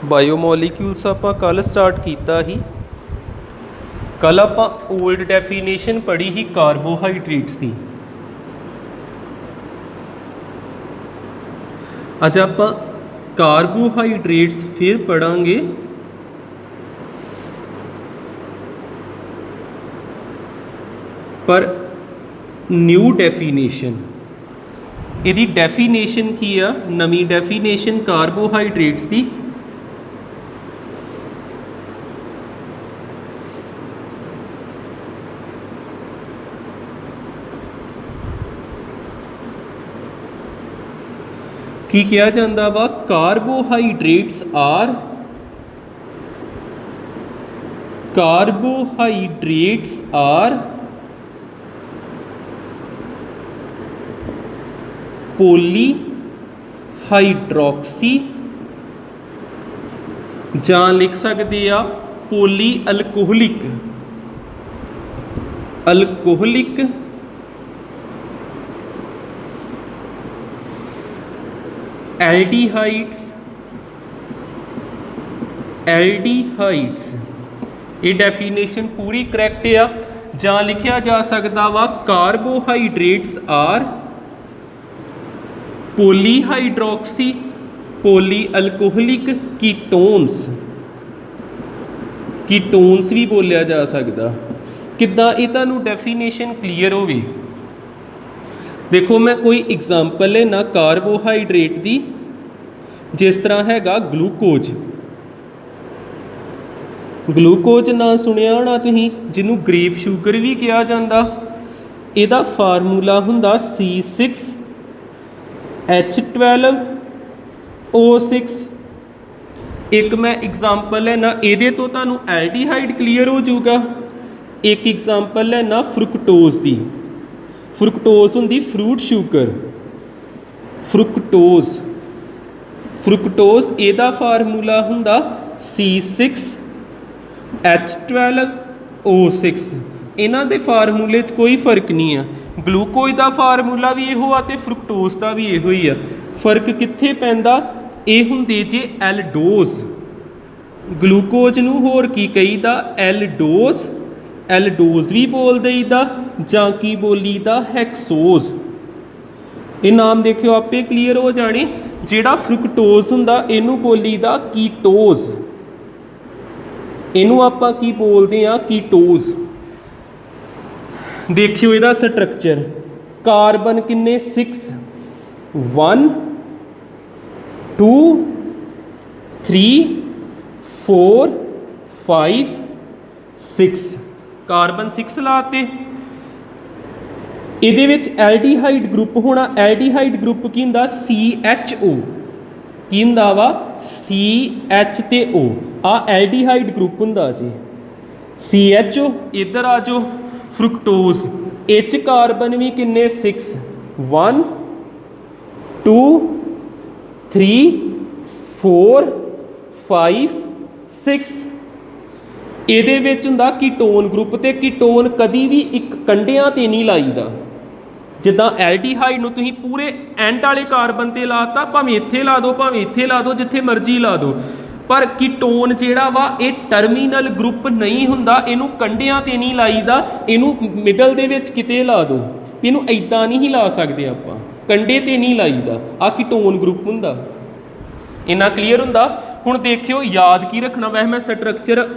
ਬਾਇਓਮੋਲੀਕਿਊਲਸ ਆਪਾਂ ਕੱਲ ਸਟਾਰਟ ਕੀਤਾ ਹੀ। ਕੱਲ ਆਪਾਂ ਓਲਡ ਡੈਫੀਨੇਸ਼ਨ ਪੜ੍ਹੀ ਹੀ ਕਾਰਬੋਹਾਈਡਰੇਟਸ ਦੀ। ਅੱਜ ਆਪਾਂ ਕਾਰਬੋਹਾਈਡਰੇਟਸ ਫਿਰ ਪੜਾਂਗੇ ਪਰ ਨਿਊ ਡੈਫੀਨੇਸ਼ਨ। ਇਹਦੀ ਡੈਫੀਨੇਸ਼ਨ ਕੀ ਆ? ਨਵੀਂ ਡੈਫੀਨੇਸ਼ਨ ਕਾਰਬੋਹਾਈਡਰੇਟਸ ਦੀ ਕੀ ਕਿਹਾ ਜਾਂਦਾ ਵਾ? ਕਾਰਬੋਹਾਈਡਰੇਟਸ ਆਰ ਪੋਲੀਹਾਈਡਰੋਕਸੀ ਜਾਂ ਲਿਖ ਸਕਦੇ ਆ ਪੋਲੀ ਅਲਕੋਹਲਿਕ ਐਲਡੀਹਾਈਡਸ। ਇਹ ਡੈਫੀਨੇਸ਼ਨ ਪੂਰੀ ਕਰੈਕਟ ਆ। ਜਾਂ ਲਿਖਿਆ ਜਾ ਸਕਦਾ ਵਾ ਕਾਰਬੋਹਾਈਡਰੇਟਸ ਆਰ ਪੋਲੀਹਾਈਡਰੋਕਸੀ ਪੋਲੀ ਅਲਕੋਹਲਿਕ ਕੀਟੋਨਸ ਵੀ ਬੋਲਿਆ ਜਾ ਸਕਦਾ। ਕਿੱਦਾਂ? ਇਹ ਤੁਹਾਨੂੰ ਡੈਫੀਨੇਸ਼ਨ ਕਲੀਅਰ ਹੋਵੇ। ਦੇਖੋ ਮੈਂ ਕੋਈ ਐਗਜ਼ਾਮਪਲ ਲੈਣਾ ਕਾਰਬੋਹਾਈਡਰੇਟ ਦੀ, ਜਿਸ ਤਰ੍ਹਾਂ ਹੈਗਾ ਗਲੂਕੋਜ਼ ਨਾਂ ਸੁਣਿਆ ਹੋਣਾ ਤੁਸੀਂ, ਜਿਹਨੂੰ ਗ੍ਰੇਪ ਸ਼ੂਗਰ ਵੀ ਕਿਹਾ ਜਾਂਦਾ। ਇਹਦਾ ਫਾਰਮੂਲਾ ਹੁੰਦਾ C6H12O6। ਇੱਕ ਮੈਂ ਐਗਜ਼ਾਮਪਲ ਲੈਣਾ, ਇਹਦੇ ਤੋਂ ਤੁਹਾਨੂੰ ਐਲਡੀਹਾਈਡ ਕਲੀਅਰ ਹੋ ਜਾਊਗਾ। ਇੱਕ ਐਗਜ਼ਾਮਪਲ ਲੈਣਾ ਫਰੂਕਟੋਜ਼ ਦੀ। ਫਰੂਕਟੋਜ਼ ਹੁੰਦੀ ਫਰੂਟ ਸ਼ੂਗਰ। ਫਰੂਕਟੋਜ਼ ਇਹਦਾ ਫਾਰਮੂਲਾ ਹੁੰਦਾ C6H12O6। ਇਹਨਾਂ ਦੇ ਫਾਰਮੂਲੇ 'ਚ ਕੋਈ ਫਰਕ ਨਹੀਂ ਆ। ਗਲੂਕੋਜ਼ ਦਾ ਫਾਰਮੂਲਾ ਵੀ ਇਹੋ ਆ ਤੇ ਫਰੂਕਟੋਜ਼ ਦਾ ਵੀ ਇਹੋ ਹੀ ਆ। ਫਰਕ ਕਿੱਥੇ ਪੈਂਦਾ? ਇਹ ਹੁੰਦੇ ਜੇ ਐਲਡੋਜ਼। ਗਲੂਕੋਜ਼ ਨੂੰ ਹੋਰ ਕੀ ਕਹੀਦਾ? ਐਲਡੋਜ਼ ਵੀ ਬੋਲ ਦਈਦਾ ਜਾਂ ਕੀ ਬੋਲੀਦਾ? ਹੈਕਸੋਜ਼। ਇਹ ਨਾਮ ਦੇਖਿਓ ਆਪੇ ਕਲੀਅਰ ਹੋ ਜਾਣੇ। ਜਿਹੜਾ ਫਰੂਕਟੋਜ਼ ਹੁੰਦਾ ਇਹਨੂੰ ਬੋਲੀਦਾ ਕੀਟੋਜ਼। ਇਹਨੂੰ ਆਪਾਂ ਕੀ ਬੋਲਦੇ ਆ? ਕੀਟੋਜ਼। ਦੇਖਿਓ ਇਹਦਾ ਸਟਰਕਚਰ। ਕਾਰਬਨ ਕਿੰਨੇ? 6 1 2 3 4 5 6 ਕਾਰਬਨ 6 ਲਾਤੇ। ਇਹਦੇ ਵਿੱਚ ਐਲਡੀਹਾਈਡ ਗਰੁੱਪ ਹੋਣਾ। ਐਲਡੀਹਾਈਡ ਗਰੁੱਪ ਕੀ ਹੁੰਦਾ? CHO। ਕੀ ਹੁੰਦਾ ਵਾ? CH ਤੇ O। ਆ ਐਲਡੀਹਾਈਡ ਗਰੁੱਪ ਹੁੰਦਾ ਜੀ। CHO। ਇੱਧਰ ਆ ਜਾਓ ਫਰੂਕਟੋਜ਼। ਇਹ 'ਚ ਕਾਰਬਨ ਵੀ ਕਿੰਨੇ? 6 1 2 3 4 5 6। ਇਹਦੇ ਵਿੱਚ ਹੁੰਦਾ ਕੀਟੋਨ ਗਰੁੱਪ। ਤੇ ਕੀਟੋਨ ਕਦੀ ਵੀ ਇੱਕ ਕੰਢਿਆਂ ਤੇ ਨਹੀਂ ਲਾਈਦਾ। ਜਿੱਦਾਂ ਐਲਡੀਹਾਈਡ ਨੂੰ ਤੁਸੀਂ ਪੂਰੇ ਐਂਡ ਵਾਲੇ ਕਾਰਬਨ ਤੇ ਲਾਤਾ, ਭਾਵੇਂ ਇੱਥੇ ਲਾ ਦਿਓ ਭਾਵੇਂ ਇੱਥੇ ਲਾ ਦਿਓ, ਜਿੱਥੇ ਮਰਜ਼ੀ ਲਾ ਦਿਓ। ਪਰ ਕੀਟੋਨ ਜਿਹੜਾ ਵਾ ਇਹ ਟਰਮੀਨਲ ਗਰੁੱਪ ਨਹੀਂ ਹੁੰਦਾ। ਇਹਨੂੰ ਕੰਢਿਆਂ ਤੇ ਨਹੀਂ ਲਾਈਦਾ, ਇਹਨੂੰ ਮਿਡਲ ਦੇ ਵਿੱਚ ਕਿਤੇ ਲਾ ਦਿਓ। ਇਹਨੂੰ ਇੱਦਾਂ ਨਹੀਂ ਲਾ ਸਕਦੇ ਆਪਾਂ, ਕੰਢੇ ਤੇ ਨਹੀਂ ਲਾਈਦਾ। ਆਹ ਕੀਟੋਨ ਗਰੁੱਪ ਹੁੰਦਾ। ਇੰਨਾ ਕਲੀਅਰ ਹੁੰਦਾ। ਹੁਣ ਦੇਖਿਓ ਯਾਦ ਕੀ ਰੱਖਣਾ। ਵੈਸੇ ਮੈਂ ਸਟਰਕਚਰ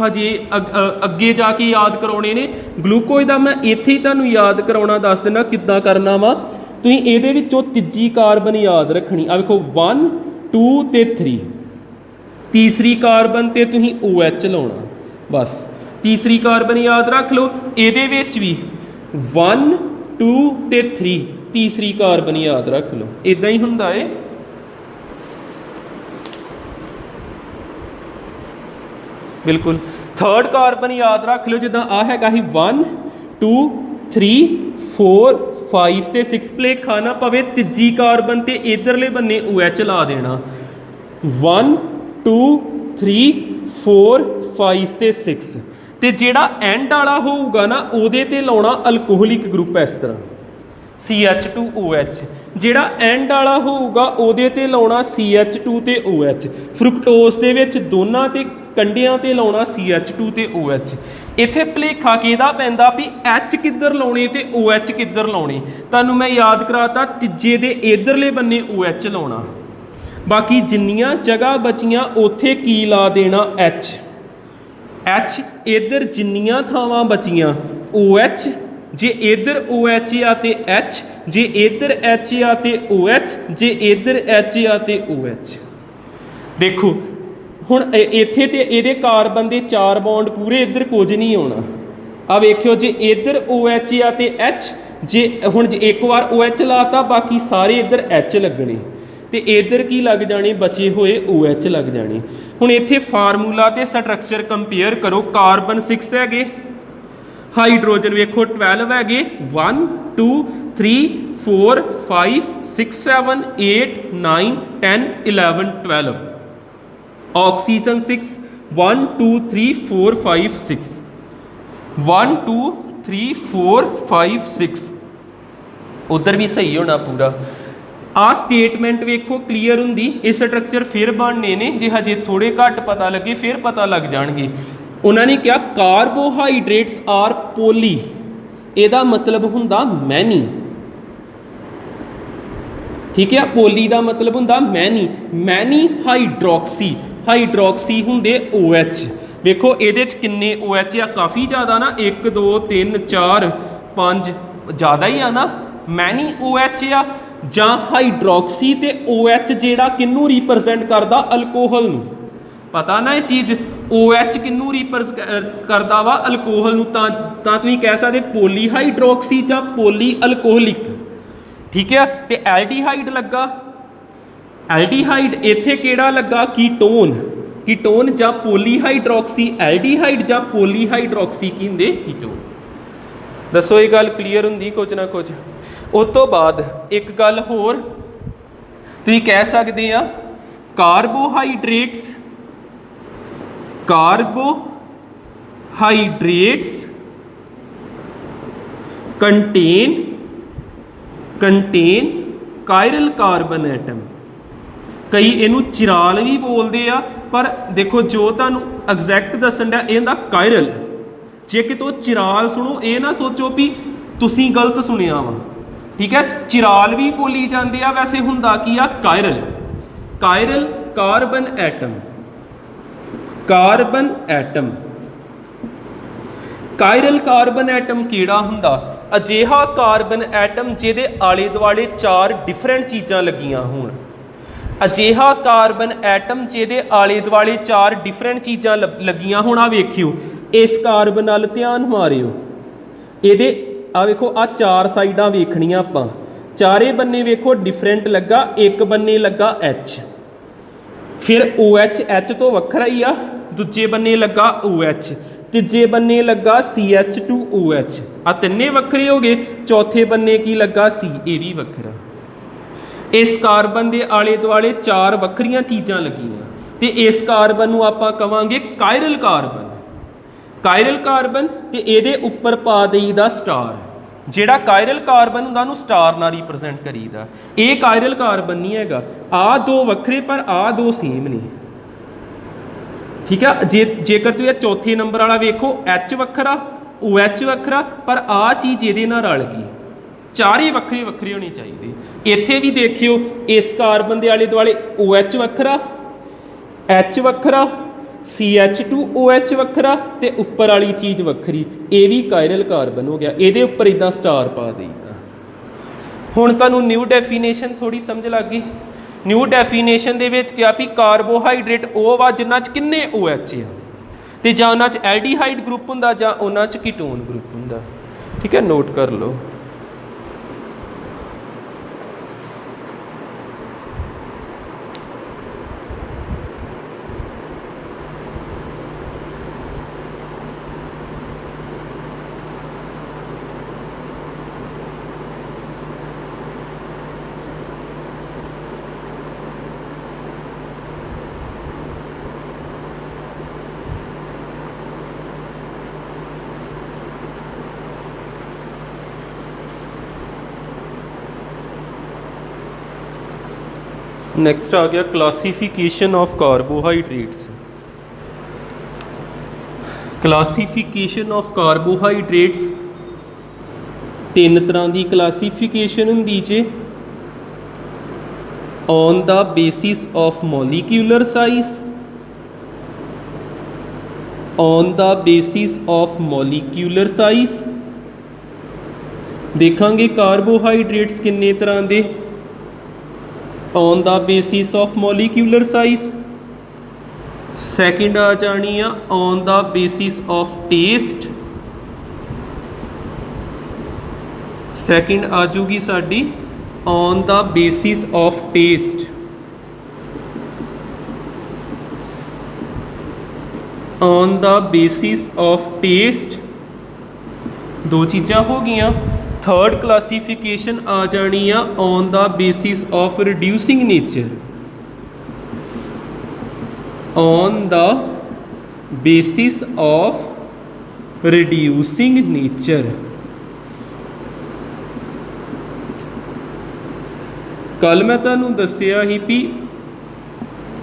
ਹਜੇ ਅੱਗੇ ਜਾ ਕੇ ਯਾਦ ਕਰਾਉਣੇ ਨੇ। ਗਲੂਕੋਜ਼ ਦਾ ਮੈਂ ਇੱਥੇ ਹੀ ਤੁਹਾਨੂੰ ਯਾਦ ਕਰਾਉਣਾ ਦੱਸ ਦਿੰਦਾ ਕਿੱਦਾਂ ਕਰਨਾ ਵਾ। ਤੁਸੀਂ ਇਹਦੇ ਵਿੱਚੋਂ ਤੀਜੀ ਕਾਰਬਨ ਯਾਦ ਰੱਖਣੀ। ਆ ਵੇਖੋ 1 2 ਤੇ 3। ਤੀਸਰੀ ਕਾਰਬਨ ਤੇ ਤੁਸੀਂ OH ਲਾਉਣਾ। ਬਸ ਤੀਸਰੀ ਕਾਰਬਨ ਯਾਦ ਰੱਖ ਲਓ। ਇਹਦੇ ਵਿੱਚ ਵੀ 1 2 ਤੇ 3 ਤੀਸਰੀ ਕਾਰਬਨ ਯਾਦ ਰੱਖ ਲਓ। ਇੱਦਾਂ ਹੀ ਹੁੰਦਾ ਏ। ਬਿਲਕੁਲ। ਥਰਡ ਕਾਰਬਨ ਯਾਦ ਰੱਖ ਲਿਓ। ਜਿੱਦਾਂ ਆ ਹੈਗਾ ਸੀ 1 2 3 4 5 ਤੇ 6 ਭੁਲੇਖਾ ਨਾ ਪਵੇ। ਤੀਜੀ ਕਾਰਬਨ ਤੇ ਇਧਰਲੇ ਬੰਨੇ OH ਲਾ ਦੇਣਾ। 1 2 3 4 5 ਤੇ 6। ਤੇ ਜਿਹੜਾ ਐਂਡ ਵਾਲਾ ਹੋਊਗਾ ਨਾ ਉਹਦੇ ਤੇ ਲਾਉਣਾ ਅਲਕੋਹਲਿਕ ਗਰੁੱਪ। ਇਸ ਤਰ੍ਹਾਂ CH2OH। ਜਿਹੜਾ ਐਂਡ ਵਾਲਾ ਹੋਊਗਾ ਉਹਦੇ ਤੇ ਲਾਉਣਾ CH2 ਤੇ OH। ਫਰੂਕਟੋਜ਼ ਦੇ ਵਿੱਚ ਦੋਨਾਂ ਤੇ ਕੰਢਿਆਂ ਤੇ ਲਾਉਣਾ CH2 ਤੇ OH। ਇੱਥੇ ਭੁਲੇਖਾ ਕਿਹਦਾ ਪੈਂਦਾ ਵੀ H ਕਿੱਧਰ ਲਾਉਣੇ ਤੇ OH ਕਿੱਧਰ ਲਾਉਣੇ। ਤੁਹਾਨੂੰ ਮੈਂ ਯਾਦ ਕਰਾਤਾ ਤੀਜੇ ਦੇ ਇਧਰਲੇ ਬੰਨੇ OH ਲਾਉਣਾ, ਬਾਕੀ ਜਿੰਨੀਆਂ ਜਗ੍ਹਾ ਬਚੀਆਂ ਉੱਥੇ ਕੀ ਲਾ ਦੇਣਾ H ਇਧਰ ਜਿੰਨੀਆਂ ਥਾਵਾਂ ਬਚੀਆਂ OH। ਜੇ इधर OH आ ते H, जे इधर H आ ते OH, जे इधर H आ ते OH। देखो हुण इत्थे ते इहदे कार्बन दे 4 बॉन्ड पूरे, इधर कुछ नहीं होना। आ वेखियो जे इधर OH आ ते H, जे हुण एक बार OH लाता बाकी सारे इधर H लगने ते इधर की लग जाने बचे हुए OH लग जाने। हुण इत्थे फार्मूला ते स्ट्रक्चर कंपेयर करो। कार्बन 6 है, हाइड्रोजन वेखो 12 है, 1 2 3 4 5 6 7 8 9 10 11 12। ऑक्सीजन 6 1 2 3 4 5 6 1 2 3 4 5 6। उधर भी सही होना पूरा। आ स्टेटमेंट वेखो क्लीयर होंगी। इस स्ट्रक्चर फिर बनने ने, जे हजे थोड़े घट पता लगे फिर पता लग जाएंगे। उन्होंने क्या कार्बोहाइड्रेट्स आर पोली, ਇਹਦਾ मतलब ਹੁੰਦਾ मैनी। ठीक है, पोली का मतलब ਹੁੰਦਾ मैनी हाइड्रोक्सी। हाइड्रोक्सी होंगे OH। देखो ये किन्ने OH आ, काफ़ी ज़्यादा ना, 1 2 3 4 5 ज़्यादा ही आ ना। मैनी OH आ ਜਾਂ हाइड्रोक्सी ते OH ਜਿਹੜਾ किन्नू रिप्रजेंट करता अल्कोहल ਨੂੰ। पता ना ये चीज़ OH किन्नू रिप्रजेंट करता वा अल्कोहल ਨੂੰ। ਤਾਂ ਤੁਸੀਂ ਕਹਿ ਸਕਦੇ ਪੋਲੀਹਾਈਡਰੋਕਸੀ ਜਾਂ ਪੋਲੀ ਅਲਕੋਹਲਿਕ। ठीक है, तो एल्ਡੀਹਾਈਡ लगा। एल्ਡੀਹਾਈਡ ਇੱਥੇ ਕਿਹੜਾ ਲੱਗਾ कीटोन ਜਾਂ ਪੋਲੀਹਾਈਡਰੋਕਸੀ एल्ਡੀਹਾਈਡ ਜਾਂ ਪੋਲੀਹਾਈਡਰੋਕਸੀ ਕੀ ਹੁੰਦੇ कीटोन। दसो ये गल क्लीयर होंगी कुछ ना कुछ। उस तो बाद एक गल होर तुसीं कह सकते हैं, carbohydrates contain chiral carbon atom. कई इनू चिराल भी बोलते हैं, पर देखो जो तुहानू एग्जैक्ट दसन दिया इहदा कायरल। जे कितों चिराल सुनो ये ना सोचो भी तुसीं गलत सुनिया वा। ठीक है, चिराल भी बोली जाती है, वैसे हुंदा की आ chiral carbon atom. Chiral carbon atom किहड़ा हुंदा? अजिहा कार्बन एटम जिहदे आले दुआले 4 डिफरेंट चीज़ां लगियां होण। अजिहा कार्बन एटम जिहदे आले दुआले 4 डिफरेंट चीज़ां लगियां होण। आ वेखियो इस कार्बन नाल ध्यान मारियो, इहदे आ वेखो आ 4 साइडां वेखणियां आपां। चारे बन्ने वेखो डिफरेंट लगा, एक बन्ने लगा H, फिर OH H तो वखरा ही आ, दूजे बन्ने लगा OH, तीजे बन्ने लगा CH2OH। आ तिन्ने वखरे हो गए। चौथे बन्ने की लगा C, ये भी वखरा। इस कार्बन के आले दुआले 4 वखरियां चीज़ां लगियां ते इस कार्बन नूं आपां कवांगे कायरल कार्बन ते इहदे उपर पा देईदा स्टार। जिहड़ा कायरल कार्बन हुंदा उहनूं स्टार नाल रिप्रजेंट करीदा। ये कायरल कार्बन नहीं हैगा। आ 2 वखरे पर आ 2 सेम ने। ठीक है, जेकर तुसीं चौथे नंबर वाला वेखो H वखरा OH वखरा, पर आ चीज़ ये नाल रल गई। 4 वखरे वखरे होने चाहिए। इत्थे भी देखियो इस कार्बन के आले दुआले OH वखरा, H वखरा, CH2OH वखरा ते उपर वाली चीज़ वखरी। ये भी कायरल कार्बन हो गया। ये उपर इदा स्टार पा देगा। हुण तुहानूं न्यू डेफिनेशन थोड़ी समझ लग गई। न्यू डेफिनेशन दे विच क्या भी कार्बोहाइड्रेट वो वा जिन्हां च किन्ने OH आ, ते जां उन्हां च एल्ਡੀहाइड ग्रुप हुंदा जां उन्हां च कीटोन ग्रुप हुंदा। ठीक है, नोट कर लो। ਨੈਕਸਟ ਆ ਗਿਆ classification of carbohydrates. Classification of carbohydrates ਤਿੰਨ ਤਰ੍ਹਾਂ ਦੀ ਕਲਾਸੀਫਿਕੇਸ਼ਨ ਹੁੰਦੀ ਜੇ। On the basis of molecular size, on the basis of molecular size. ਦੇਖਾਂਗੇ ਕਾਰਬੋਹਾਈਡਰੇਟਸ ਕਿੰਨੇ ਤਰ੍ਹਾਂ ਦੇ। On the basis of molecular size. Second ਆ ਜਾਣੀ ਆ on the basis of taste. Second ਆ ਜੂਗੀ ਸਾਡੀ on the basis of taste. On the basis of taste ਦੋ ਚੀਜ਼ਾਂ ਹੋ ਗਈਆਂ। ਥਰਡ ਕਲਾਸੀਫਿਕੇਸ਼ਨ ਆ ਜਾਣੀ ਆ on the basis of reducing nature. On the basis of reducing nature. ਕੱਲ ਮੈਂ ਤੁਹਾਨੂੰ ਦੱਸਿਆ ਹੀ ਵੀ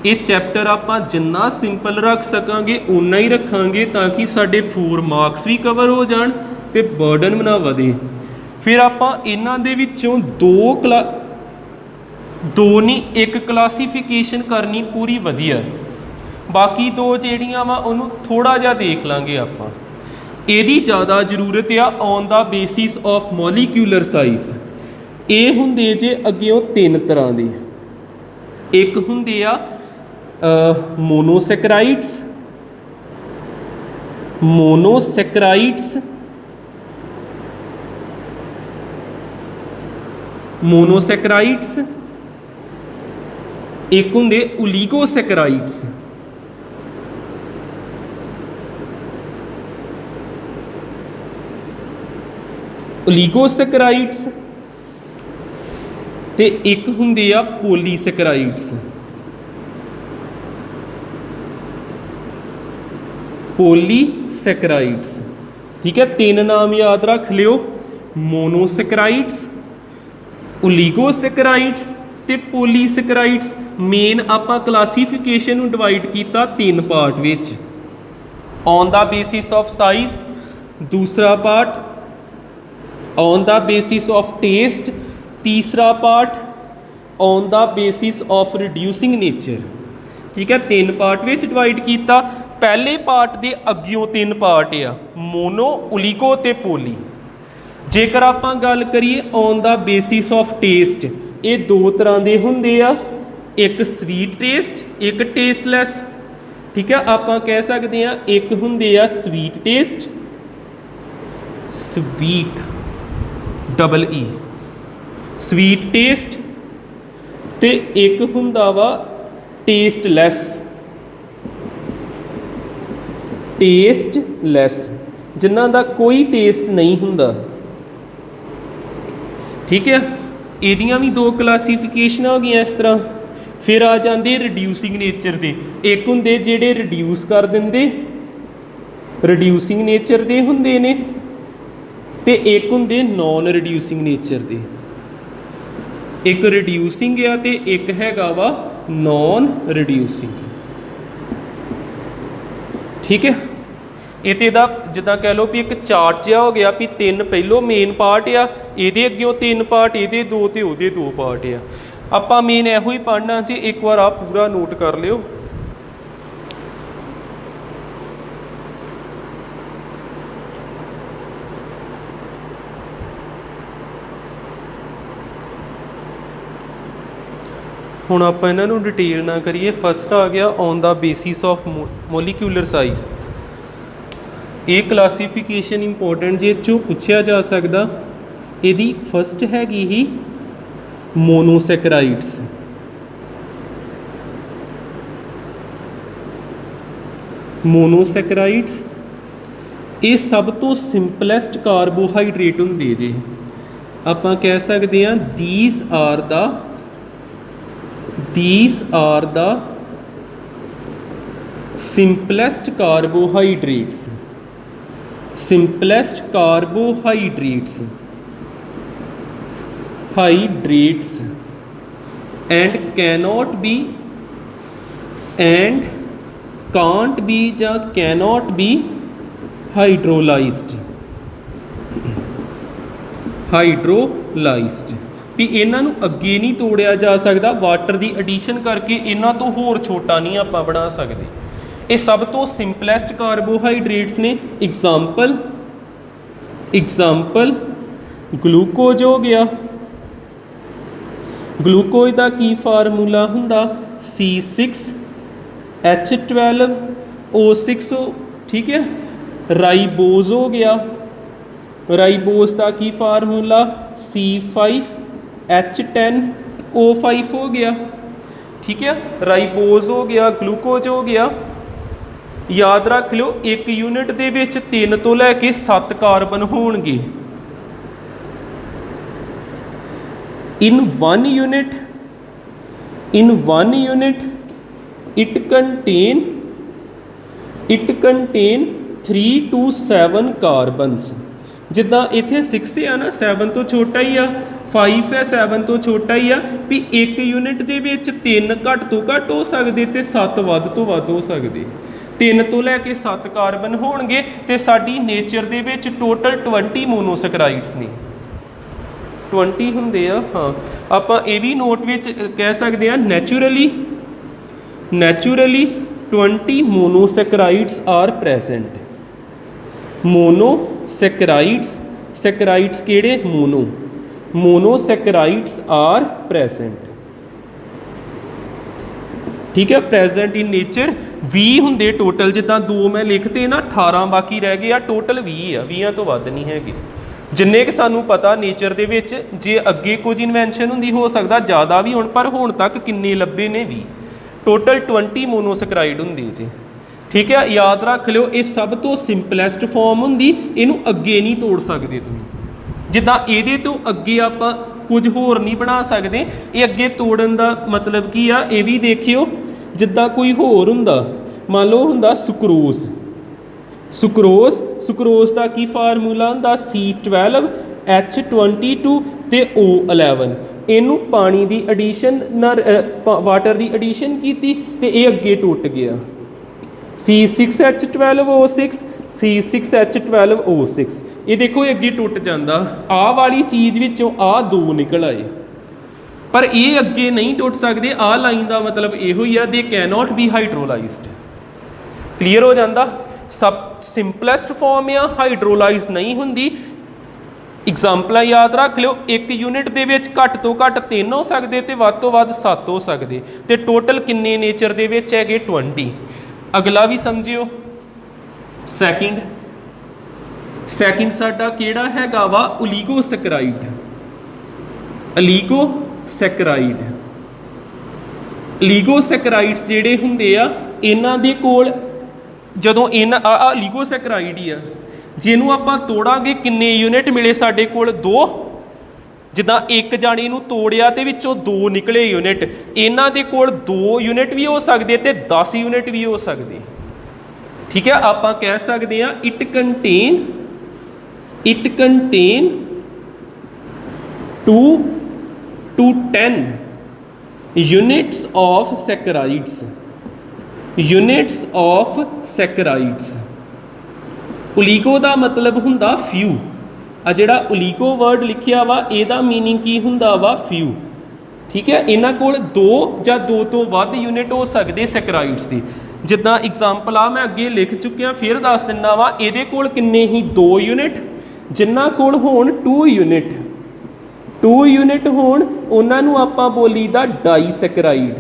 ਇਹ ਚੈਪਟਰ ਆਪਾਂ ਜਿੰਨਾ ਸਿੰਪਲ ਰੱਖ ਸਕਾਂਗੇ ਉਨਾ ਹੀ ਰੱਖਾਂਗੇ ਤਾਂ ਕਿ ਸਾਡੇ 4 ਮਾਰਕਸ ਵੀ ਕਵਰ ਹੋ ਜਾਣ ਤੇ ਬਰਡਨ ਵੀ ਨਾ ਵਧੇ। ਫਿਰ ਆਪਾਂ ਇਹਨਾਂ ਦੇ ਵਿੱਚੋਂ ਦੋ ਨਹੀਂ ਇੱਕ ਕਲਾਸੀਫਿਕੇਸ਼ਨ ਕਰਨੀ ਪੂਰੀ ਵਧੀਆ, ਬਾਕੀ ਦੋ ਜਿਹੜੀਆਂ ਵਾ ਉਹਨੂੰ ਥੋੜ੍ਹਾ ਜਿਹਾ ਦੇਖ ਲਾਂਗੇ ਆਪਾਂ। ਇਹਦੀ ਜ਼ਿਆਦਾ ਜ਼ਰੂਰਤ ਆ on the basis of molecular size. ਇਹ ਹੁੰਦੇ ਜੇ ਅੱਗਿਓਂ ਤਿੰਨ ਤਰ੍ਹਾਂ ਦੇ। ਇੱਕ ਹੁੰਦੇ ਆ ਮੋਨੋਸੈਕਰਾਈਡਸ, ਮੋਨੋਸੈਕਰਾਈਡਸ, ਮੋਨੋਸੈਕਰਾਈਡਸ। ਇੱਕ ਹੁੰਦੇ ਓਲੀਗੋਸੈਕਰਾਈਡਸ। ਓਲੀਗੋਸੈਕਰਾਈਡਸ ਤੇ ਇੱਕ ਹੁੰਦੇ ਆ ਪੋਲੀਸੈਕਰਾਈਡਸ। ਪੋਲੀਸੈਕਰਾਈਡਸ, ਠੀਕ ਹੈ। ਤਿੰਨ ਨਾਮ ਯਾਦ ਰੱਖ ਲਿਓ, ਮੋਨੋਸੈਕਰਾਈਡਸ, ਓਲੀਗੋਸੈਕਰਾਈਡਸ ਤੇ ਪੋਲੀਸੈਕਰਾਈਡਸ। ਮੇਨ ਆਪਾਂ ਕਲਾਸੀਫਿਕੇਸ਼ਨ ਨੂੰ ਡਿਵਾਈਡ ਕੀਤਾ ਤਿੰਨ ਪਾਰਟ ਵਿੱਚ। On the basis of size ਦੂਸਰਾ part, on the basis of taste ਤੀਸਰਾ part, on the basis of reducing nature. ਠੀਕ ਹੈ, ਤਿੰਨ ਪਾਰਟ ਵਿੱਚ ਡਿਵਾਈਡ ਕੀਤਾ। ਪਹਿਲੇ ਪਾਰਟ ਦੇ ਅੱਗਿਓਂ ਤਿੰਨ ਪਾਰਟ ਆ, ਮੋਨੋ, ਓਲੀਗੋ ਤੇ ਪੋਲੀ। ਜੇਕਰ ਆਪਾਂ ਗੱਲ ਕਰੀਏ on the basis of taste, ਇਹ ਦੋ ਤਰ੍ਹਾਂ ਦੇ ਹੁੰਦੇ ਆ, ਇੱਕ ਸਵੀਟ ਟੇਸਟ, ਇੱਕ ਟੇਸਟਲੈਸ। ਠੀਕ ਹੈ, ਆਪਾਂ ਕਹਿ ਸਕਦੇ ਹਾਂ ਇੱਕ ਹੁੰਦੇ ਆ sweet taste, sweet double E, sweet taste, ਤੇ ਇੱਕ ਹੁੰਦਾ ਵਾ ਟੇਸਟਲੈਸ, ਟੇਸਟਲੈਸ, ਜਿਨ੍ਹਾਂ ਦਾ ਕੋਈ ਟੇਸਟ ਨਹੀਂ ਹੁੰਦਾ। ਠੀਕ ਹੈ, ਇਹਦੀਆਂ ਵੀ ਦੋ ਕਲਾਸੀਫਿਕੇਸ਼ਨਾਂ ਹੋ ਗਈਆਂ ਇਸ ਤਰ੍ਹਾਂ। ਫਿਰ ਆ ਜਾਂਦੇ ਰਿਡਿਊਸਿੰਗ ਨੇਚਰ ਦੇ। ਇੱਕ ਹੁੰਦੇ ਜਿਹੜੇ ਰਿਡਿਊਸ ਕਰ ਦਿੰਦੇ, ਰਿਡਿਊਸਿੰਗ ਨੇਚਰ ਦੇ ਹੁੰਦੇ ਨੇ, ਤੇ ਇੱਕ ਹੁੰਦੇ ਨੋਨ ਰਿਡਿਊਸਿੰਗ ਨੇਚਰ ਦੇ। ਇੱਕ ਰਿਡਿਊਸਿੰਗ ਆ ਤੇ ਇੱਕ ਹੈਗਾ ਵਾ ਨੋਨ ਰਿਡਿਊਸਿੰਗ। ਠੀਕ ਹੈ, ਇਹ ਤੇ ਇਹਦਾ ਜਿੱਦਾਂ ਕਹਿ ਲਓ ਵੀ ਇੱਕ ਚਾਰਟ ਜਿਹਾ ਹੋ ਗਿਆ ਵੀ ਤਿੰਨ ਪਹਿਲੋਂ ਮੇਨ ਪਾਰਟ ਆ, ਇਹਦੇ ਅੱਗਿਓਂ ਤਿੰਨ ਪਾਰਟ, ਇਹਦੇ ਦੋ ਤੇ ਉਹਦੇ ਦੋ ਪਾਰਟ ਆ। ਆਪਾਂ ਮੇਨ ਇਹੋ ਹੀ ਪੜ੍ਹਨਾ ਜੀ, ਇੱਕ ਵਾਰ ਆਪ ਪੂਰਾ ਨੋਟ ਕਰ ਲਿਓ। ਹੁਣ ਆਪਾਂ ਇਹਨਾਂ ਨੂੰ ਡਿਟੇਲ ਨਾ ਕਰੀਏ। ਫਸਟ ਆ ਗਿਆ on the basis of molecular size. ਇਹ ਕਲਾਸੀਫਿਕੇਸ਼ਨ ਇੰਪੋਰਟੈਂਟ ਜੇ ਚੋਂ ਪੁੱਛਿਆ ਜਾ ਸਕਦਾ। ਇਹਦੀ ਫਸਟ ਹੈਗੀ ਹੀ ਮੋਨੋਸੈਕਰਾਈਡਸ। ਮੋਨੋਸੈਕਰਾਈਡਸ ਇਹ ਸਭ ਤੋਂ ਸਿੰਪਲੈਸਟ ਕਾਰਬੋਹਾਈਡਰੇਟ ਹੁੰਦੇ ਜੇ। ਆਪਾਂ ਕਹਿ ਸਕਦੇ ਹਾਂ these are the simplest carbohydrates, simplest carbohydrates, hydrates। And cannot be and can't be या कैनॉट बी हाइड्रोलाइज्ड भी इन्हां नूं अगे नहीं तोड़िया जा सकता वाटर की एडिशन करके इन्हां तो होर छोटा नहीं आप बना सकते। ये सब तो सिंपलैसट कार्बोहाइड्रेट्स ने। एग्जाम्पल ग्लूकोज हो गया। ग्लूकोज का की फार्मूला हुंदा C6H12O6 ठीक है। राइबोज हो गया। राइबोज का की फार्मूला C5H10O5 हो गया ठीक है। राइबोज हो गया, ग्लूकोज हो गया। याद रख लो एक यूनिट दे विच 3 तो लैके 7 कार्बन होणगे। In one unit it contain 3 to 7 carbons. जिदा इत्थे 6 है ना, 7 तो छोटा ही आ, 5 है 7 तो छोटा ही आ भी एक यूनिट दे विच 3 घट तो घट हो सकते तो 7 वध तो वध हो सकते। 3 तो लैके 7 कार्बन होणगे ते साडी नेचर दे विच टोटल 20 मोनोसैकराइड्स ने। 20 हुंदे आ। हाँ आपां ये भी नोट विच कह सकते हैं naturally 20 monosaccharides are present. Saccharides केड़े मोनोसैकराइड्स आर प्रेजेंट ठीक है। प्रेजेंट इन नेचर 20 हुंदे टोटल, जिदा 2 मैं लिखते ना 18 बाकी रह गए, टोटल 20 आ, 20 तो वध नहीं है। जिन्ने कि सानू पता नेचर दे विच जे अगे कुछ इन्वेंशन हुंदी हो सकता ज़्यादा भी होण, पर हुण तक किन्ने लभे ने 20। टोटल 20 मोनोसैकराइड हुंदी जी ठीक है। याद रख लो ये सब तो सिंपलैसट फॉर्म हुंदी, इनू अगे नहीं तोड़ सकते तुम। जिदा ये तो अगे आप कुछ होर नहीं बना सकते, ये अगे तोड़न का मतलब की आ। ये भी देखियो जिदा कोई होर हुंदा, मान लो हुंदा सुक्रोज का की फार्मूला हुंदा C12H22 ते O11। इनू पानी की एडिशन वाटर की एडिशन की ते ये अगे टुट गया। C6H12O6 ये देखो अगे टुट जाता। आ वाली चीज़ विचों आ 2 निकल आए, पर ये अगे नहीं टुट सकते। आ लाइन का मतलब यो ही है, they cannot be hydrolysed. Clear हो जाता। सब सिंपलैसट फॉर्म आ, हाइड्रोलाइज नहीं हुंदी। एग्जाम्पल याद रख लो, एक यूनिट दे विच घट तो घट 3 हो सकते तो वध तो वध 7 हो सकते, तो टोटल किन्ने नेचर दे विच हैगे 20। अगला भी समझियो। सैकेंड साडा केड़ा हैगा वा ओलीगोसैकराइड्स जिहड़े हुंदे आ इन्हां दे कोल जदों ओलीगोसैकराइड ही आ, जिन्हों आपां तोड़ांगे किन्ने यूनिट मिले साडे कोल 2। जिदा एक जाने नूं तोड़िया ते विचों 2 निकले यूनिट, इन्हां दे कोल 2 यूनिट भी हो सकते ते 10 यूनिट भी हो सकते ठीक है। आपां कह सकते हैं it contain 2 to 10 units of saccharides. Oligo का मतलब हुंदा फ्यू। आ जिहड़ा ओलीगो वर्ड लिखिया वा इहदा मीनिंग की हुंदा वा फ्यू ठीक है। इन्हां कोल 2 या 2 तो वध यूनिट हो सकते सैकराइड्स की। जिद्दां एग्जाम्पल आ मैं अगे लिख चुकिया, फिर दस दिना वा इहदे कोल किन्ने ही 2 यूनिट, जिन्हां कोल होण 2 यूनिट होण उन्हां नूं आपां बोलीदा डाईसैकराइड।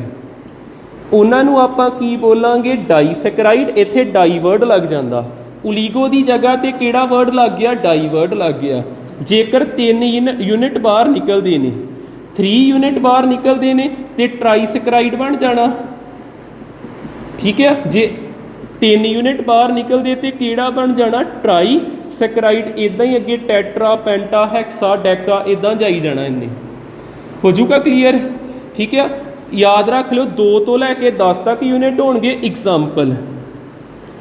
उन्हां नूं आपां की बोलांगे डाईसैकराइड। इत्थे डाई वर्ड लग जांदा। ओलीगो की जगह पर किहड़ा वर्ड लग गया, डाई वर्ड लग गया। जेकर 3 यूनिट बाहर निकलते हैं, 3 यूनिट बाहर निकलते हैं तो ट्राईसैकराइड बन जाना ठीक है। जे 3 यूनिट बाहर निकलते तो किहड़ा बन जाना, ट्राईसैकराइड। इदां ही अगे टैट्रा पेंटा हैक्सा डैका इदां जाई जाना, इन्हें हो जूगा क्लीयर ठीक है। याद रख लो 2 तो लैके 10 तक यूनिट होणगे।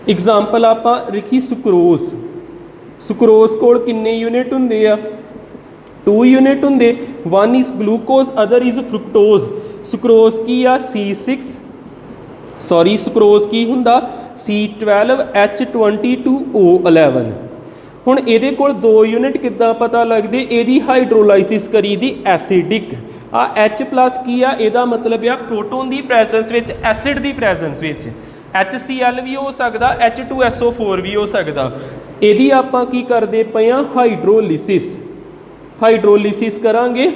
एग्जाम्पल आपां लिखी सुक्रोज कोल किन्ने यूनिट हुंदे आ, 2 यूनिट हुंदे। 1 is glucose, other is fructose. Sucrose ਕੀ ਆ ਸੁਕਰੋਜ਼ ਕੀ ਹੁੰਦਾ C12H22O11। ਹੁਣ ਇਹਦੇ ਕੋਲ 2 ਯੂਨਿਟ ਕਿੱਦਾਂ ਪਤਾ ਲੱਗਦੇ, ਇਹਦੀ ਹਾਈਡਰੋਲਾਈਸਿਸ ਕਰੀ ਦੀ ਐਸਿਡਿਕ ਆ H+ ਕੀ ਆ, ਇਹਦਾ ਮਤਲਬ ਆ ਪ੍ਰੋਟੋਨ ਦੀ ਪ੍ਰੈਜ਼ੈਂਸ ਵਿੱਚ ਐਸਿਡ ਦੀ ਪ੍ਰੈਜ਼ੈਂਸ ਵਿੱਚ HCl ਵੀ ਹੋ ਸਕਦਾ, H2SO4 ਵੀ ਹੋ ਸਕਦਾ। ਇਹਦੀ ਆਪਾਂ ਕੀ ਕਰਦੇ ਪਏ ਆ, ਹਾਈਡਰੋਲਿਸਿਸ ਕਰਾਂਗੇ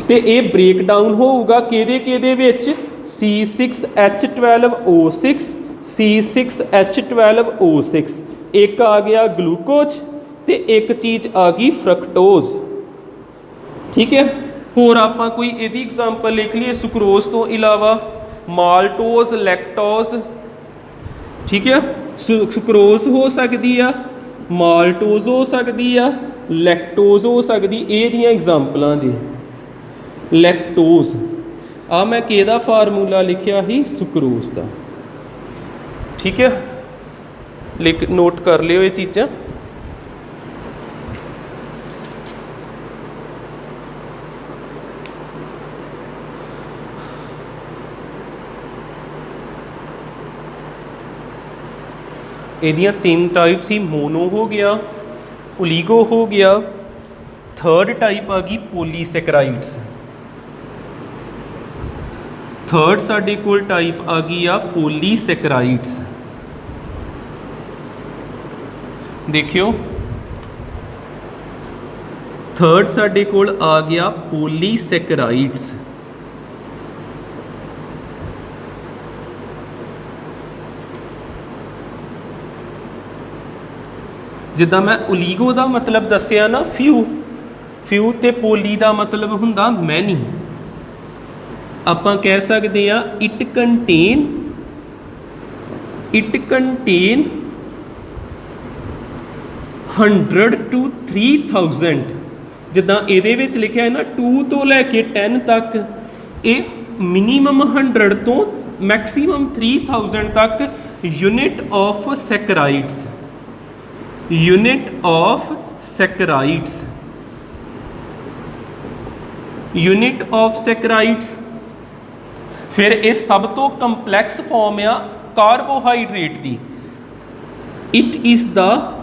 ਤੇ ਇਹ ਬ੍ਰੇਕ ਡਾਊਨ ਹੋਊਗਾ ਕਿਹਦੇ ਵਿੱਚ C6H12O6 C6H12O6। ਇੱਕ ਆ ਗਿਆ ਗਲੂਕੋਜ ਤੇ ਇੱਕ ਚੀਜ਼ ਆ ਗਈ ਫਰਕਟੋਜ਼। ਠੀਕ ਹੈ, ਹੋਰ ਆਪਾਂ ਕੋਈ ਇਹਦੀ ਐਗਜ਼ਾਮਪਲ ਲਿਖ ਲਈਏ ਸੁਕਰੋਜ਼ ਤੋਂ ਇਲਾਵਾ ਮਾਲਟੋਜ਼, ਲੈਕਟੋਜ਼। ਠੀਕ ਹੈ, ਸੁਕਰੋਜ਼ ਹੋ ਸਕਦੀ ਆ, ਮਾਲਟੋਜ਼ ਹੋ ਸਕਦੀ ਆ, ਲੈਕਟੋਜ਼ ਹੋ ਸਕਦੀ। ਇਹਦੀਆਂ ਐਗਜ਼ਾਮਪਲਾਂ ਜੀ ਲੈਕਟੋਜ਼ ਆ ਮੈਂ ਕਿਹਦਾ ਫਾਰਮੂਲਾ ਲਿਖਿਆ ਸੀ, ਸੁਕਰੋਜ਼ ਦਾ। ਠੀਕ ਹੈ, ਨੋਟ ਕਰ ਲਿਓ ਇਹ ਚੀਜ਼ਾਂ। ਇਹਦੀਆਂ 3 ਟਾਈਪ ਸੀ, ਮੋਨੋ ਹੋ ਗਿਆ, ਓਲੀਗੋ ਹੋ ਗਿਆ, ਥਰਡ ਟਾਈਪ ਆ ਗਈ ਪੋਲੀਸੈਕਰਾਈਡਸ। ਥਰਡ ਸਾਡੇ ਕੋਲ ਟਾਈਪ ਆ ਗਈ ਆ ਪੋਲੀਸੈਕਰਾਈਡਸ। ਦੇਖਿਓ ਥਰਡ ਸਾਡੇ ਕੋਲ ਆ ਗਿਆ ਪੋਲੀਸੈਕਰਾਈਡਸ। ਜਿੱਦਾਂ ਮੈਂ ਓਲੀਗੋ ਦਾ ਮਤਲਬ ਦੱਸਿਆ ਨਾ, ਫਿਊ ਤੇ ਪੋਲੀ ਦਾ ਮਤਲਬ ਹੁੰਦਾ ਮੈਨੀ। ਆਪਾਂ ਕਹਿ ਸਕਦੇ ਆ ਇਟ ਕੰਟੇਨ 100 to 3000। ਜਿੱਦਾਂ ਇਹਦੇ ਵਿੱਚ ਲਿਖਿਆ ਹੈ ਨਾ 2 ਤੋਂ ਲੈ ਕੇ 10 ਤੱਕ, ਇਹ ਮਿਨੀਮਮ 100 ਤੋਂ ਮੈਕਸੀਮਮ 3000 ਤੱਕ ਯੂਨਿਟ ਆਫ ਸੈਕਰਾਈਡਸ। ਫਿਰ ਇਹ ਸਭ ਤੋਂ ਕੰਪਲੈਕਸ ਫਾਰਮ ਆ carbohydrate the. It is the,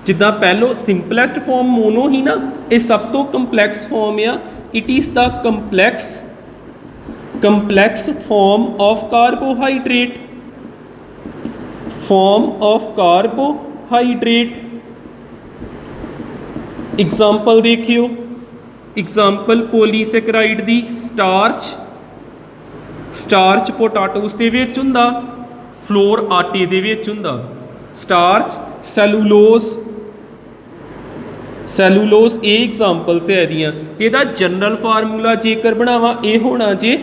ਜਿੱਦਾਂ ਪਹਿਲੋਂ ਸਿੰਪਲੈਸਟ ਫਾਰਮ ਮੋਨੋ ਹੀ ਨਾ, ਇਹ ਸਭ ਤੋਂ ਕੰਪਲੈਕਸ ਫਾਰਮ ਆ। It is the complex farm of carbohydrate. Example देखियो, एग्जाम्पल पॉलीसैकेराइड दी स्टार्च पोटाटोस दे विच हुंदा, फ्लोर आटे दे विच हुंदा। स्टार्च सैलूलोज ये एग्जाम्पल्स है दियां। इहदा जनरल फार्मूला जेकर बनावा ये होना जे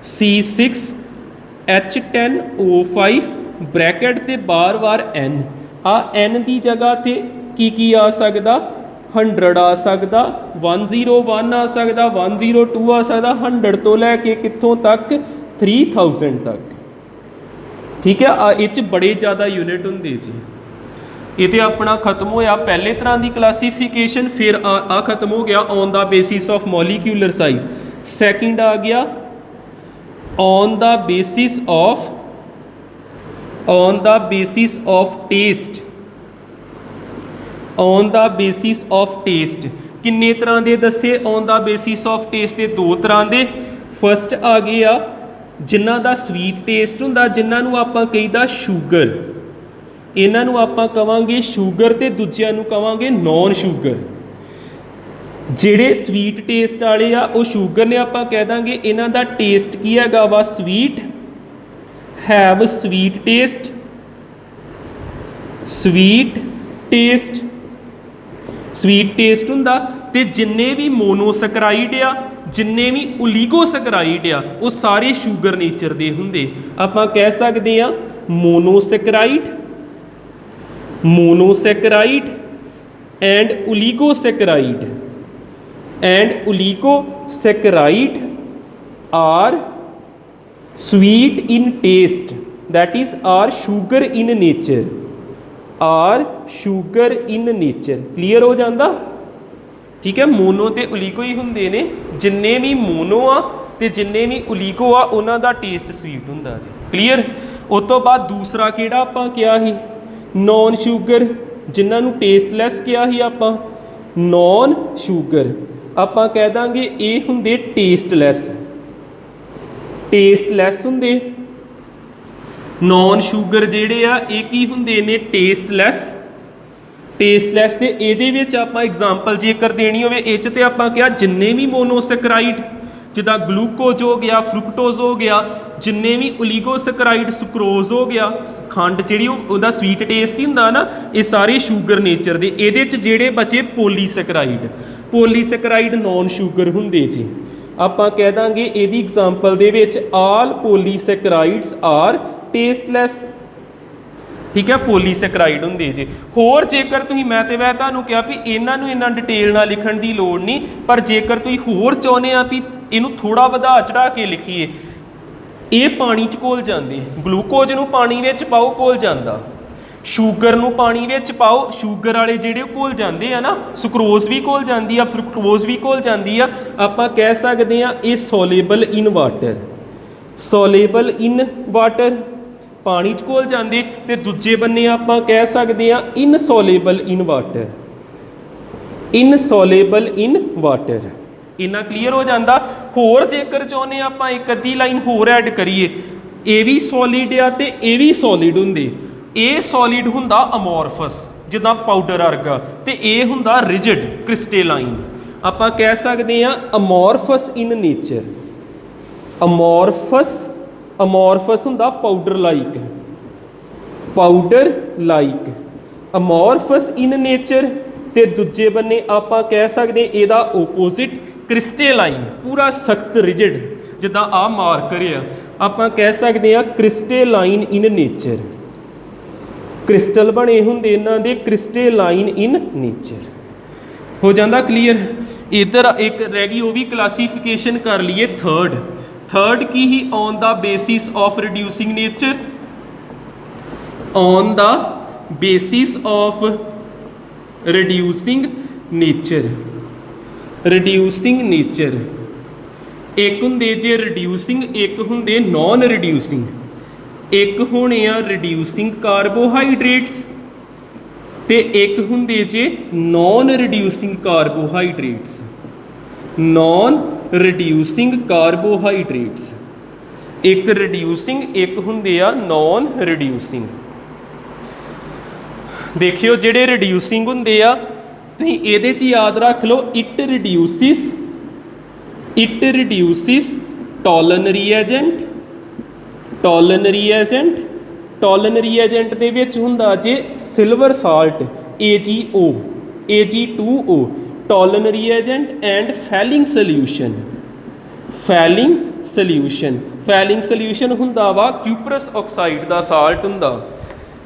C6H10O5 ब्रैकेट ते बार N। आ N की जगह ते की आ सकदा, 100 आ सकदा, 101 आ सकदा, 102 आ सकदा, 100 तो लैके कित्थों तक 3000 तक। ठीक है, इस बड़े ज़्यादा यूनिट होंगे जी। ये तो अपना खत्म होया पहले तरह की क्लासीफिकेशन, फिर आ खत्म हो गया on the basis of molecular size. Second आ गया on the basis of taste. On the basis of taste किन्ने तरह के दसे? On the basis of taste के 2 तरह के। फर्स्ट आ गया जिन्हां दा स्वीट टेस्ट हुंदा, जिन्हां नूं आपां कहीदा शुगर, इन्हां नूं आपां कवांगे शुगर, ते दूजिआं नूं कवांगे नॉन शुगर। जिहड़े स्वीट टेस्ट वाले आ वो शुगर ने आपां कह दांगे इन्हां दा टेस्ट की हैगा वा sweet, have sweet taste. Sweet taste हुंदा। ते जिन्ने भी मोनोसैकेराइड आ, जिन्ने भी ओलीगोसैकेराइड आ, वो सारे शुगर नेचर दे हुंदे। आपां कह सकदे आ monosaccharide and oligosaccharide are sweet in taste, that is are sugar in nature. Clear हो जाता। ठीक है, मोनो ते ओलीगो ही हुंदे ने जिन्ने भी मोनो आ ते जिन्ने भी ओलीगो आ उन्हां दा टेस्ट स्वीट हुंदा जी। क्लीयर। उस तो बाद दूसरा किहड़ा आपां किहा ही नॉन शूगर, जिन्हां नूं टेस्टलैस किहा ही आपां नॉन शूगर, आपां कह दांगे ये हुंदे टेस्टलैस, टेस्टलैस हुंदे। नॉन शूगर जिहड़े आ ये की हुंदे ने टेस्टलैस, टेस्टलैस ते इहदे विच आपां एग्जाम्पल जेकर देनी होवे इह च ते आपां किहा जिन्ने भी मोनोसैकराइड जिदा ग्लूकोज हो गया, फ्रुक्टोज हो गया, जिन्ने भी ओलीगोसैकराइड सुक्रोज हो गया, खंड जिहड़ी उहदा स्वीट टेस्ट ही हुंदा ना, ये सारे शूगर नेचर दे। इहदे च जिहड़े बचे पोलीसैकराइड, पोलीसैकराइड नॉन शूगर हुंदे जी। आपां कह दांगे इहदी एग्जाम्पल दे विच आल पोलीसैकराइड्स आर टेस्टलैस। ठीक है, पोलीसैकराइड हुंदे जी। होर जेकर तुसीं मैं तुहानूं कहा भी इन्हां नूं इन्ना डिटेल नाल लिखण दी लोड़ नहीं, पर जेकर तुसीं होर चाहुंदे आ भी इहनूं थोड़ा वधा चढ़ा के लिखीए, ये पानी च घुल जांदे। ग्लूकोज नूं पानी विच पाओ घुल जांदा, शूगर नूं पानी विच पाओ शूगर वाले जिहड़े घुल जांदे आ ना, सुक्रोज भी घुल जांदी आ, फ्रुक्टोज भी घुल जांदी आ। आपां कह सकदे आ ये soluble in water, soluble in water पानी च घुल जांदे, ते दूजे बन्ने आपां कह सकदे आ insoluble in water, insoluble in water. इन्ना क्लीयर हो जाता। होर जेकर चाहुंदे आपां एक अद्धी लाइन होर ऐड करिए, ये भी सॉलिड आ ते ये भी सॉलिड हुंदे। ये सॉलिड हुंदा अमोरफस जिद्दां पाउडर वर्गा, ते ये हुंदा रिजिड क्रिस्टेलाइन। आपां कह सकदे आ amorphous in nature, amorphous, amorphous हुंदा powder like, powder like, amorphous in nature. ते दूजे बन्ने आपां कह सकदे इहदा ओपोजिट क्रिस्टेलाइन, पूरा सख्त रिजिड जिद्दां आ मार्कर आ, आपां कह सकदे आ क्रिस्टेलाइन इन नेचर। क्रिस्टल बने हुंदे इन्हां दे, क्रिस्टेलाइन इन नेचर। हो जांदा क्लीयर। इधर एक रह गई वो भी क्लासीफिकेशन कर लीए थर्ड। थर्ड की ही on the basis of reducing nature, on the basis of reducing nature, reducing nature. एक हुंदे जे रिड्यूसिंग, एक हुंदे नॉन रिड्यूसिंग। एक होने आ रिड्यूसिंग कार्बोहाइड्रेट्स ते एक हुंदे जे non reducing carbohydrates, non reducing carbohydrates. एक रिड्यूसिंग, एक हुंदे आ नॉन रिड्यूसिंग। देखियो जिहड़े रिड्यूसिंग हुंदे आ तुसीं इहदे च याद रख लो, it reduces, it reduces Tollen reagent, Tollen reagent, Tollen reagent दे विच हुंदा जे silver salt AgO, Ag2O, Tollen reagent and Fehling solution, Fehling solution. Fehling solution हुंदा वा क्यूपरस ऑक्साइड दा साल्ट हुंदा,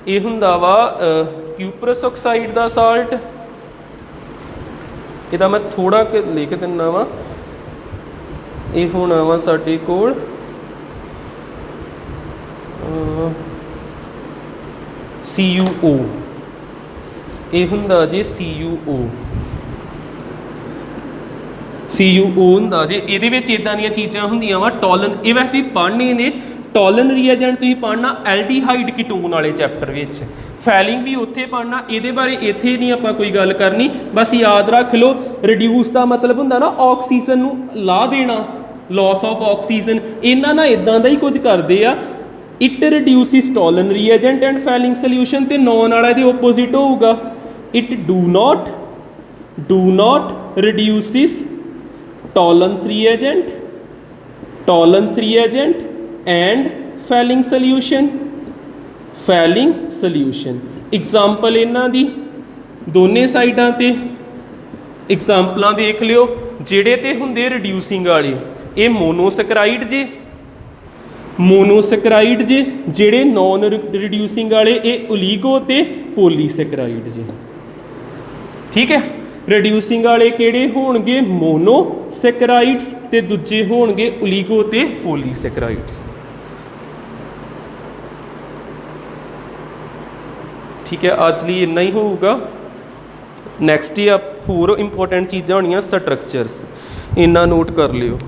ये हुंदा वा क्यूपरस ऑक्साइड दा साल्ट। इहदा मैं थोड़ा लिख दिना वा, ये होना वा साडे कोल CuO, ये हुंदा जे CuO, CuO हुंदा जे। इहदे विच इदां दीयां चीज़ां हुंदियां वा टॉलन, ये वैसे तुसीं पढ़ने ने टॉलन रिएजेंट तुसीं पढ़ना एल्डिहाइड कीटोन वाले चैप्टर विच, फैलिंग भी उत्थे पढ़ना। इहदे बारे इत्थे नहीं आपां कोई गल करनी, बस याद रख लो रिड्यूस का मतलब हुंदा ना ऑक्सीजन नूं ला देना, लॉस ऑफ ऑक्सीजन। इन्हां ना इदां दा ही कुछ करदे आ। It reduces Tollen reagent and Fehling solution, ते नॉन वाला दे ओपोजिट होगा it do not reduces Tollens reagent, Tollens reagent and Fehling solution, Fehling solution. Example इन्हां दी दोने साइडां ते एग्जाम्पलां देख लियो। जिहड़े ते हुंदे रिड्यूसिंग वाले ये मोनोसैकराइड जे, मोनोसैकराइड जे। जिहड़े नॉन रिड्यूसिंग वाले ये ओलीगो ते पॉलीसैकराइड जे। ठीक है, रिड्यूसिंग वाले किहड़े होणगे मोनोसैकराइड्स ते दूजे होणगे ओलीगो ते पॉलीसैकराइड्स। ठीक है, आज लिए इन्ना ही होगा। नैक्सट ही आप होर इंपॉर्टेंट चीज़ां होनियां स्ट्रक्चर्स, इन्ना नोट कर लियो।